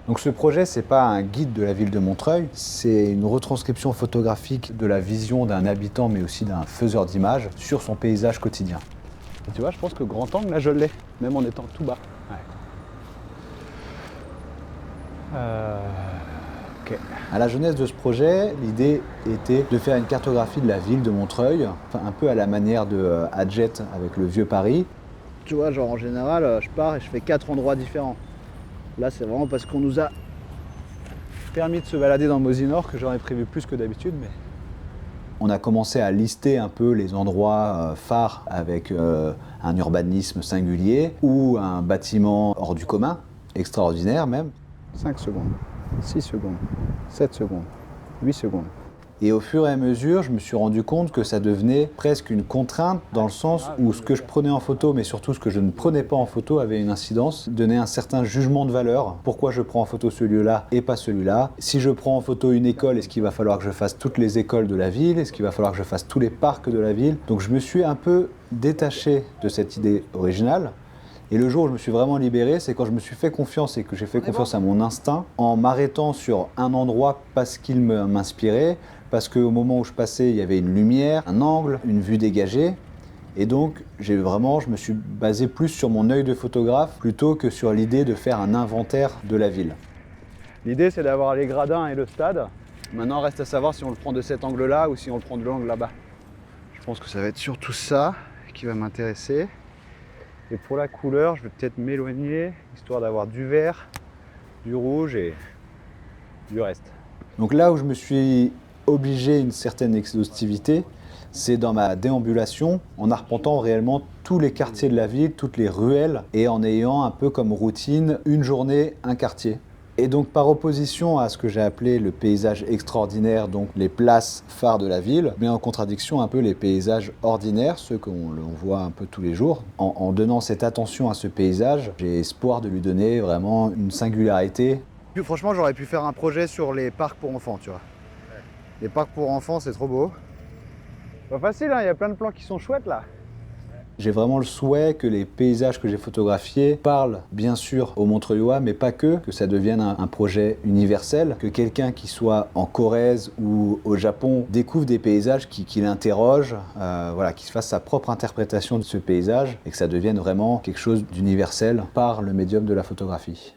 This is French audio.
Donc ce projet, c'est pas un guide de la ville de Montreuil, c'est une retranscription photographique de la vision d'un habitant, mais aussi d'un faiseur d'images sur son paysage quotidien. Et tu vois, je pense que grand angle, là, je l'ai, même en étant tout bas. Ouais. Ok. À la jeunesse de ce projet, l'idée était de faire une cartographie de la ville de Montreuil, enfin, un peu à la manière de Hadjet avec le vieux Paris. Tu vois, genre en général, je pars et je fais 4 endroits différents. Là, c'est vraiment parce qu'on nous a permis de se balader dans Mosinor que j'aurais prévu plus que d'habitude, mais... On a commencé à lister un peu les endroits phares avec un urbanisme singulier ou un bâtiment hors du commun, extraordinaire même. 5 secondes, 6 secondes, 7 secondes, 8 secondes. Et au fur et à mesure, je me suis rendu compte que ça devenait presque une contrainte dans le sens où ce que je prenais en photo, mais surtout ce que je ne prenais pas en photo, avait une incidence, donnait un certain jugement de valeur. Pourquoi je prends en photo ce lieu-là et pas celui-là? Si je prends en photo une école, est-ce qu'il va falloir que je fasse toutes les écoles de la ville? Est-ce qu'il va falloir que je fasse tous les parcs de la ville? Donc je me suis un peu détaché de cette idée originale. Et le jour où je me suis vraiment libéré, c'est quand je me suis fait confiance et que j'ai fait confiance à mon instinct, en m'arrêtant sur un endroit parce qu'il m'inspirait, parce qu'au moment où je passais, il y avait une lumière, un angle, une vue dégagée. Et donc, je me suis basé plus sur mon œil de photographe plutôt que sur l'idée de faire un inventaire de la ville. L'idée, c'est d'avoir les gradins et le stade. Maintenant, reste à savoir si on le prend de cet angle-là ou si on le prend de l'angle là-bas. Je pense que ça va être surtout ça qui va m'intéresser. Et pour la couleur, je vais peut-être m'éloigner, histoire d'avoir du vert, du rouge et du reste. Donc là où je me suis obligé une certaine exhaustivité, c'est dans ma déambulation, en arpentant réellement tous les quartiers de la ville, toutes les ruelles, et en ayant un peu comme routine une journée, un quartier. Et donc par opposition à ce que j'ai appelé le paysage extraordinaire, donc les places phares de la ville, mais en contradiction un peu les paysages ordinaires, ceux qu'on voit un peu tous les jours. En donnant cette attention à ce paysage, j'ai espoir de lui donner vraiment une singularité. Franchement, j'aurais pu faire un projet sur les parcs pour enfants, tu vois. Les parcs pour enfants, c'est trop beau. Pas facile, hein, il y a plein de plans qui sont chouettes là. J'ai vraiment le souhait que les paysages que j'ai photographiés parlent bien sûr aux Montreuillois, mais pas que ça devienne un projet universel, que quelqu'un qui soit en Corrèze ou au Japon découvre des paysages qui l'interrogent, qu'il se fasse sa propre interprétation de ce paysage et que ça devienne vraiment quelque chose d'universel par le médium de la photographie.